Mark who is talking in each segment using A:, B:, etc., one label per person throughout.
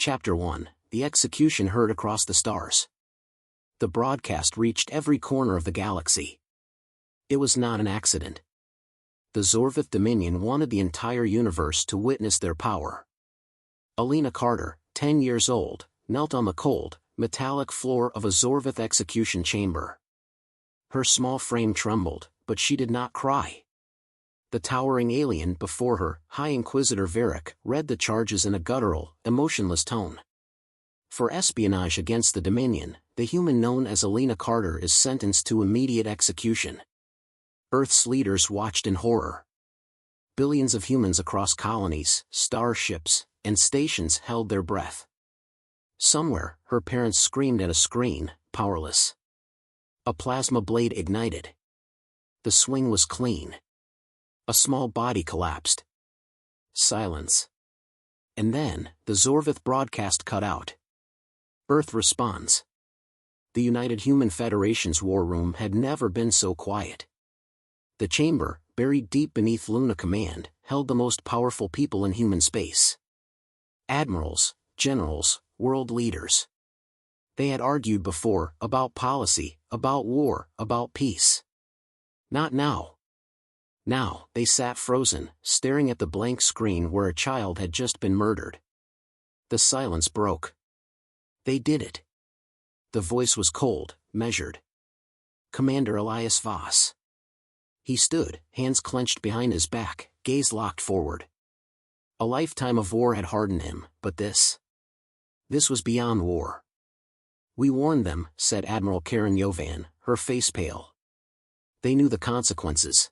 A: Chapter 1, The Execution Heard Across the Stars. The broadcast reached every corner of the galaxy. It was not an accident. The Zorvith Dominion wanted the entire universe to witness their power. Alina Carter, 10 years old, knelt on the cold, metallic floor of a Zorvith execution chamber. Her small frame trembled, but she did not cry. The towering alien before her, High Inquisitor Varric, read the charges in a guttural, emotionless tone. For espionage against the Dominion, the human known as Alina Carter is sentenced to immediate execution. Earth's leaders watched in horror. Billions of humans across colonies, starships, and stations held their breath. Somewhere, her parents screamed at a screen, powerless. A plasma blade ignited. The swing was clean. A small body collapsed. Silence. And then, the Zorvith broadcast cut out. Earth responds. The United Human Federation's war room had never been so quiet. The chamber, buried deep beneath Luna Command, held the most powerful people in human space. Admirals, generals, world leaders. They had argued before, about policy, about war, about peace. Not now. Now, they sat frozen, staring at the blank screen where a child had just been murdered. The silence broke. They did it. The voice was cold, measured. Commander Elias Voss. He stood, hands clenched behind his back, gaze locked forward. A lifetime of war had hardened him, but this was beyond war. We warned them, said Admiral Karen Yovan, her face pale. They knew the consequences.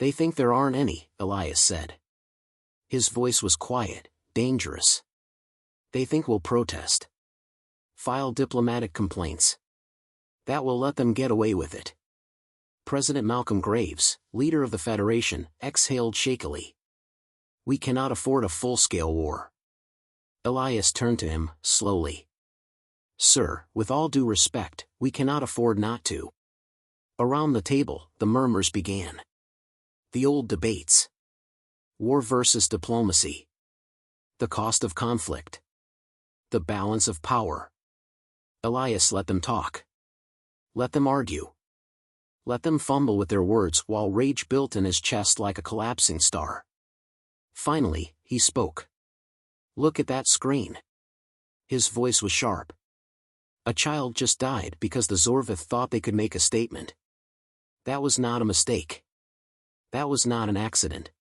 A: They think there aren't any, Elias said. His voice was quiet, dangerous. They think we'll protest. File diplomatic complaints. That will let them get away with it. President Malcolm Graves, leader of the Federation, exhaled shakily. We cannot afford a full-scale war. Elias turned to him, slowly. Sir, with all due respect, we cannot afford not to. Around the table, the murmurs began. The old debates. War versus diplomacy. The cost of conflict. The balance of power. Elias let them talk. Let them argue. Let them fumble with their words while rage built in his chest like a collapsing star. Finally, he spoke. Look at that screen. His voice was sharp. A child just died because the Zorvith thought they could make a statement. That was not a mistake. That was not an accident.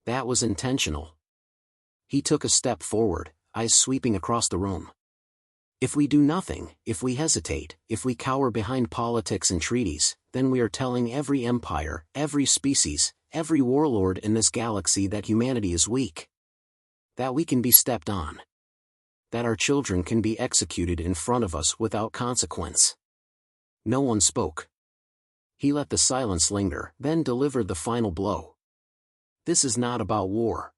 A: That was intentional. He took a step forward, eyes sweeping across the room. If we do nothing, if we hesitate, if we cower behind politics and treaties, then we are telling every empire, every species, every warlord in this galaxy that humanity is weak. That we can be stepped on. That our children can be executed in front of us without consequence. No one spoke. He let the silence linger, then delivered the final blow. This is not about war.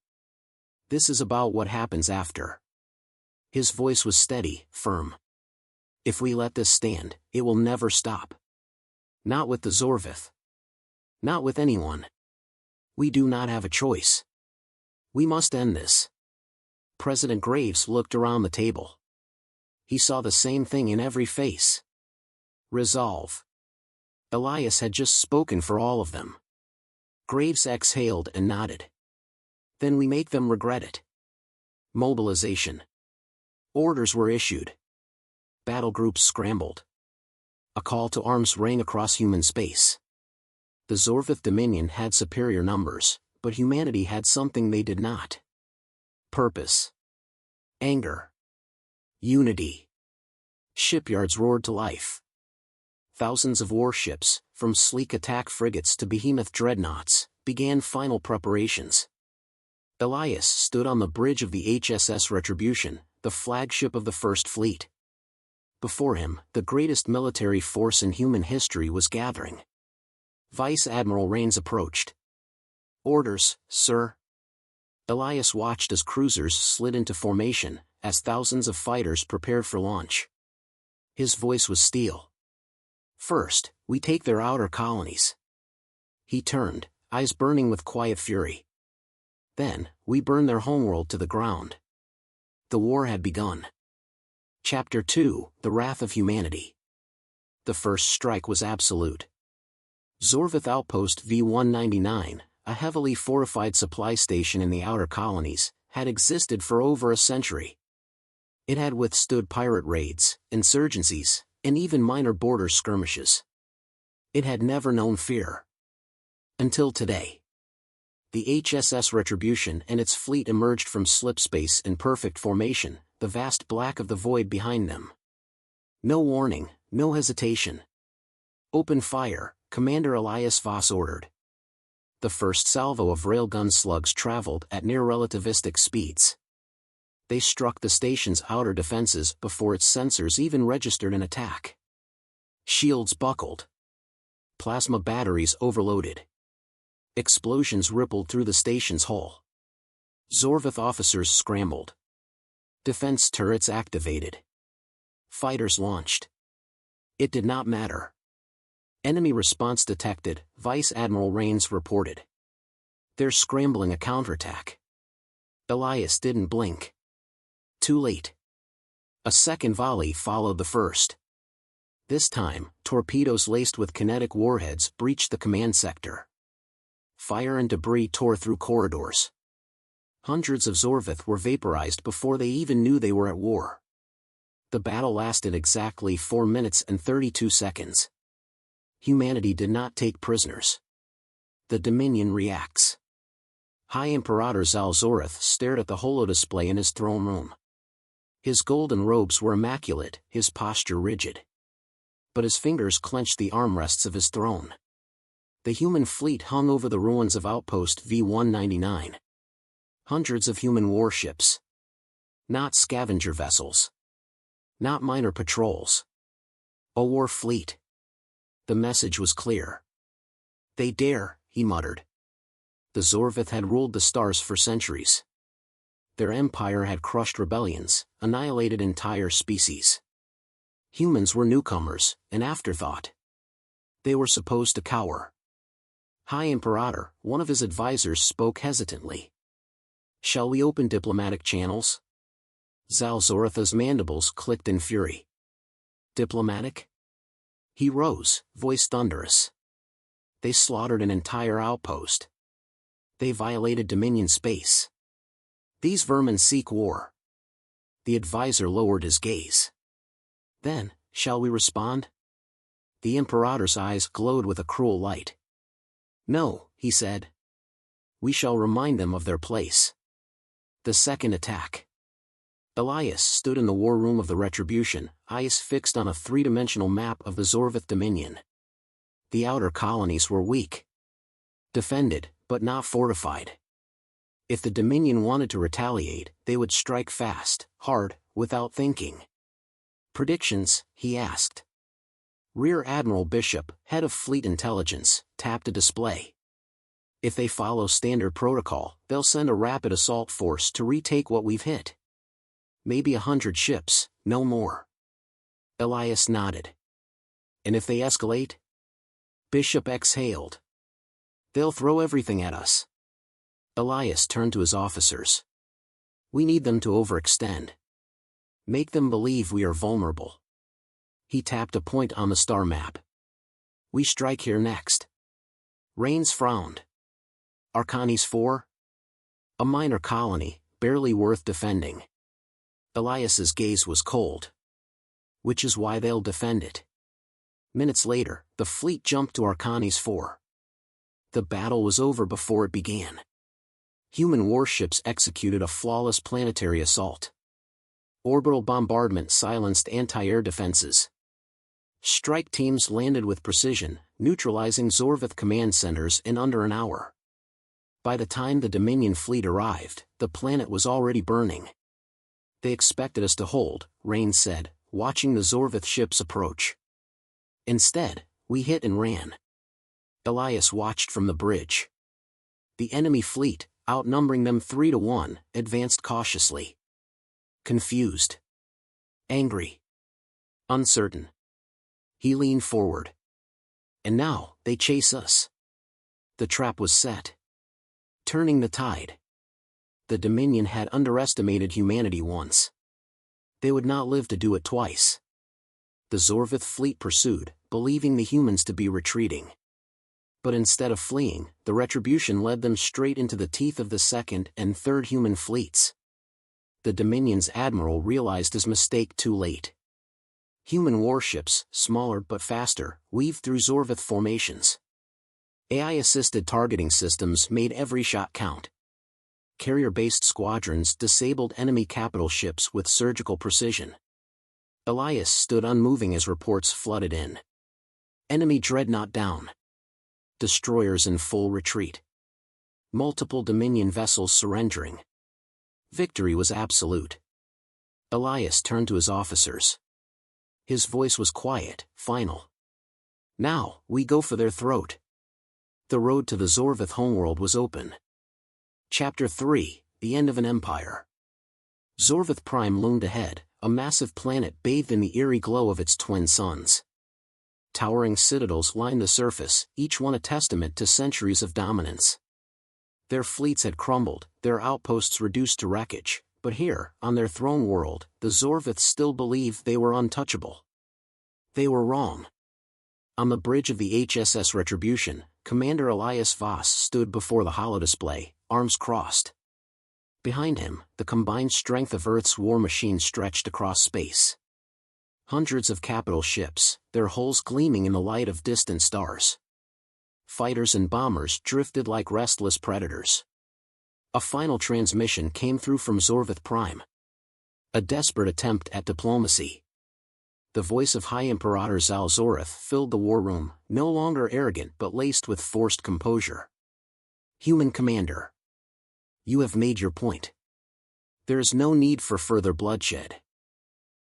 A: This is about what happens after. His voice was steady, firm. If we let this stand, it will never stop. Not with the Zorvith. Not with anyone. We do not have a choice. We must end this. President Graves looked around the table. He saw the same thing in every face. Resolve. Elias had just spoken for all of them. Graves exhaled and nodded. Then we make them regret it. Mobilization. Orders were issued. Battle groups scrambled. A call to arms rang across human space. The Zorvith Dominion had superior numbers, but humanity had something they did not. Purpose. Anger. Unity. Shipyards roared to life. Thousands of warships, from sleek attack frigates to behemoth dreadnoughts, began final preparations. Elias stood on the bridge of the HSS Retribution, the flagship of the First Fleet. Before him, the greatest military force in human history was gathering. Vice Admiral Rains approached. Orders, sir. Elias watched as cruisers slid into formation, as thousands of fighters prepared for launch. His voice was steel. First, we take their outer colonies. He turned, eyes burning with quiet fury. Then, we burn their homeworld to the ground. The war had begun. Chapter 2, The Wrath of Humanity. The first strike was absolute. Zorvith Outpost V-199, a heavily fortified supply station in the outer colonies, had existed for over a century. It had withstood pirate raids, insurgencies, and even minor border skirmishes. It had never known fear. Until today. The HSS Retribution and its fleet emerged from slipspace in perfect formation, the vast black of the void behind them. No warning, no hesitation. Open fire, Commander Elias Voss ordered. The first salvo of railgun slugs traveled at near-relativistic speeds. They struck the station's outer defenses before its sensors even registered an attack. Shields buckled. Plasma batteries overloaded. Explosions rippled through the station's hull. Zorvith officers scrambled. Defense turrets activated. Fighters launched. It did not matter. Enemy response detected, Vice Admiral Rains reported. They're scrambling a counterattack. Elias didn't blink. Too late. A second volley followed the first. This time, torpedoes laced with kinetic warheads breached the command sector. Fire and debris tore through corridors. Hundreds of Zorvith were vaporized before they even knew they were at war. The battle lasted exactly 4 minutes and 32 seconds. Humanity did not take prisoners. The Dominion reacts. High Imperator Zal Zorith stared at the holodisplay in his throne room. His golden robes were immaculate, his posture rigid. But his fingers clenched the armrests of his throne. The human fleet hung over the ruins of Outpost V-199. Hundreds of human warships. Not scavenger vessels. Not minor patrols. A war fleet. The message was clear. They dare, he muttered. The Zorvith had ruled the stars for centuries. Their empire had crushed rebellions, annihilated entire species. Humans were newcomers, an afterthought. They were supposed to cower. High Imperator, one of his advisors, spoke hesitantly. Shall we open diplomatic channels? Zal Zorith's mandibles clicked in fury. Diplomatic? He rose, voice thunderous. They slaughtered an entire outpost. They violated Dominion space. These vermin seek war. The advisor lowered his gaze. Then, shall we respond? The Imperator's eyes glowed with a cruel light. No, he said. We shall remind them of their place. The second attack. Elias stood in the war room of the Retribution, eyes fixed on a three-dimensional map of the Zorvith Dominion. The outer colonies were weak. Defended, but not fortified. If the Dominion wanted to retaliate, they would strike fast, hard, without thinking. Predictions, he asked. Rear Admiral Bishop, head of Fleet Intelligence, tapped a display. If they follow standard protocol, they'll send a rapid assault force to retake what we've hit. Maybe 100 ships, no more. Elias nodded. And if they escalate? Bishop exhaled. They'll throw everything at us. Elias turned to his officers. We need them to overextend. Make them believe we are vulnerable. He tapped a point on the star map. We strike here next. Rains frowned. Arcanis 4? A minor colony, barely worth defending. Elias's gaze was cold. Which is why they'll defend it. Minutes later, the fleet jumped to Arcanis 4. The battle was over before it began. Human warships executed a flawless planetary assault. Orbital bombardment silenced anti-air defenses. Strike teams landed with precision, neutralizing Zorvith command centers in under an hour. By the time the Dominion fleet arrived, the planet was already burning. They expected us to hold, Rain said, watching the Zorvith ships approach. Instead, we hit and ran. Elias watched from the bridge. The enemy fleet, outnumbering them 3-1, advanced cautiously. Confused. Angry. Uncertain. He leaned forward. And now, they chase us. The trap was set. Turning the tide. the Dominion had underestimated humanity once. They would not live to do it twice. The Zorvith fleet pursued, believing the humans to be retreating. But instead of fleeing, the retribution led them straight into the teeth of the second and third human fleets. The Dominion's admiral realized his mistake too late. Human warships, smaller but faster, weaved through Zorvith formations. AI-assisted targeting systems made every shot count. Carrier-based squadrons disabled enemy capital ships with surgical precision. Elias stood unmoving as reports flooded in. Enemy dreadnought down. Destroyers in full retreat. Multiple Dominion vessels surrendering. Victory was absolute. Elias turned to his officers. His voice was quiet, final. Now, we go for their throat. The road to the Zorvith homeworld was open. Chapter 3, The End of an Empire. Zorvith Prime loomed ahead, a massive planet bathed in the eerie glow of its twin suns. Towering citadels lined the surface, each one a testament to centuries of dominance. Their fleets had crumbled, their outposts reduced to wreckage, but here, on their throne world, the Zorviths still believed they were untouchable. They were wrong. On the bridge of the HSS Retribution, Commander Elias Voss stood before the holodisplay, arms crossed. Behind him, the combined strength of Earth's war machine stretched across space. Hundreds of capital ships, their hulls gleaming in the light of distant stars. Fighters and bombers drifted like restless predators. A final transmission came through from Zorvith Prime. A desperate attempt at diplomacy. The voice of High Imperator Zal Zorith filled the war room, no longer arrogant but laced with forced composure. Human Commander. You have made your point. There is no need for further bloodshed.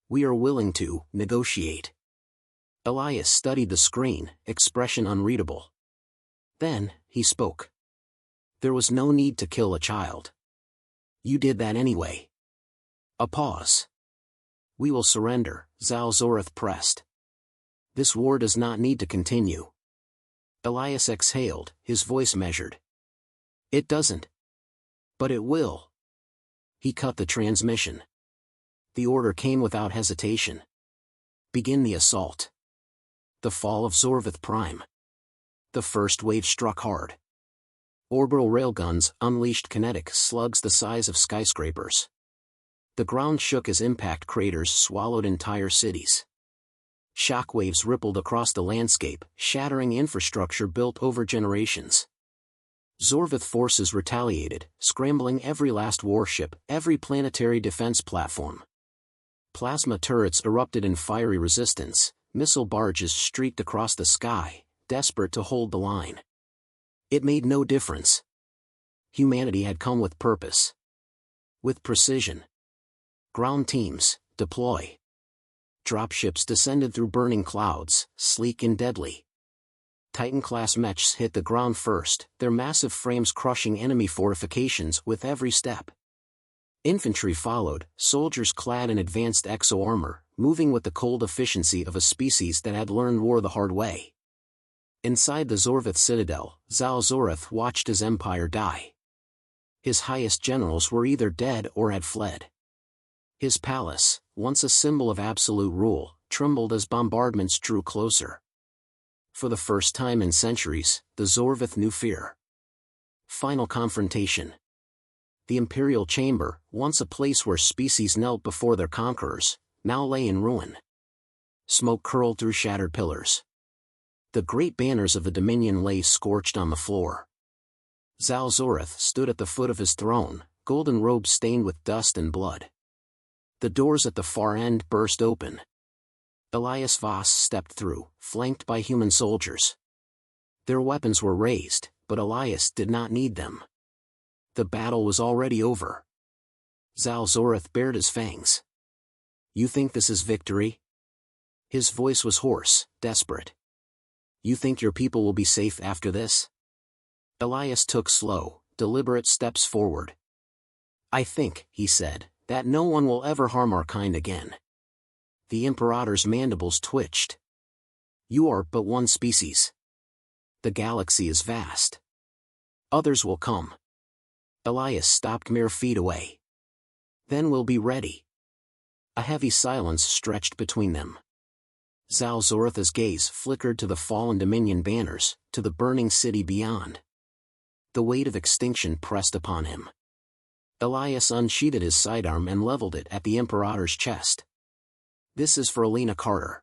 A: We are willing to negotiate. Elias studied the screen, expression unreadable. Then, he spoke. There was no need to kill a child. You did that anyway. A pause. We will surrender, Zal Zorith pressed. This war does not need to continue. Elias exhaled, his voice measured. It doesn't. But it will. He cut the transmission. The order came without hesitation. Begin the assault. The fall of Zorvith Prime. The first wave struck hard. Orbital railguns unleashed kinetic slugs the size of skyscrapers. The ground shook as impact craters swallowed entire cities. Shockwaves rippled across the landscape, shattering infrastructure built over generations. Zorvith forces retaliated, scrambling every last warship, every planetary defense platform. Plasma turrets erupted in fiery resistance, missile barges streaked across the sky, desperate to hold the line. It made no difference. Humanity had come with purpose. With precision. Ground teams, deploy. Dropships descended through burning clouds, sleek and deadly. Titan-class mechs hit the ground first, their massive frames crushing enemy fortifications with every step. Infantry followed, soldiers clad in advanced exo-armor, moving with the cold efficiency of a species that had learned war the hard way. Inside the Zorvith citadel, Zal Zorith watched his empire die. His highest generals were either dead or had fled. His palace, once a symbol of absolute rule, trembled as bombardments drew closer. For the first time in centuries, the Zorvith knew fear. Final confrontation. The Imperial chamber, once a place where species knelt before their conquerors, now lay in ruin. Smoke curled through shattered pillars. The great banners of the Dominion lay scorched on the floor. Zal Zorith stood at the foot of his throne, golden robes stained with dust and blood. The doors at the far end burst open. Elias Voss stepped through, flanked by human soldiers. Their weapons were raised, but Elias did not need them. The battle was already over. Zal Zorith bared his fangs. You think this is victory? His voice was hoarse, desperate. You think your people will be safe after this? Elias took slow, deliberate steps forward. I think, he said, that no one will ever harm our kind again. The Imperator's mandibles twitched. You are but one species. The galaxy is vast. Others will come. Elias stopped mere feet away. Then we'll be ready. A heavy silence stretched between them. Zal Zoratha's gaze flickered to the fallen Dominion banners, to the burning city beyond. The weight of extinction pressed upon him. Elias unsheathed his sidearm and leveled it at the Imperator's chest. This is for Alina Carter.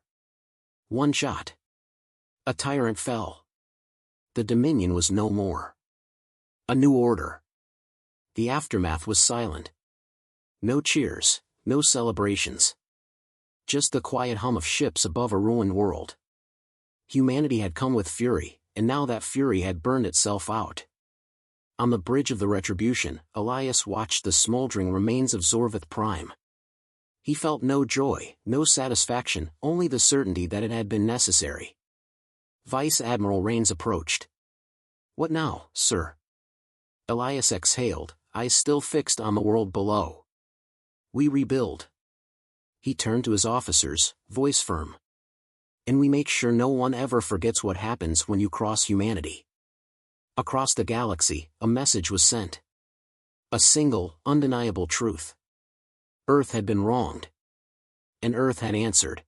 A: One shot. A tyrant fell. The Dominion was no more. A new order. The aftermath was silent. No cheers, no celebrations. Just the quiet hum of ships above a ruined world. Humanity had come with fury, and now that fury had burned itself out. On the bridge of the Retribution, Elias watched the smoldering remains of Zorvith Prime. He felt no joy, no satisfaction, only the certainty that it had been necessary. Vice Admiral Rains approached. "What now, sir?" Elias exhaled, eyes still fixed on the world below. "We rebuild." He turned to his officers, voice firm. "And we make sure no one ever forgets what happens when you cross humanity." Across the galaxy, a message was sent. A single, undeniable truth. Earth had been wronged. And Earth had answered.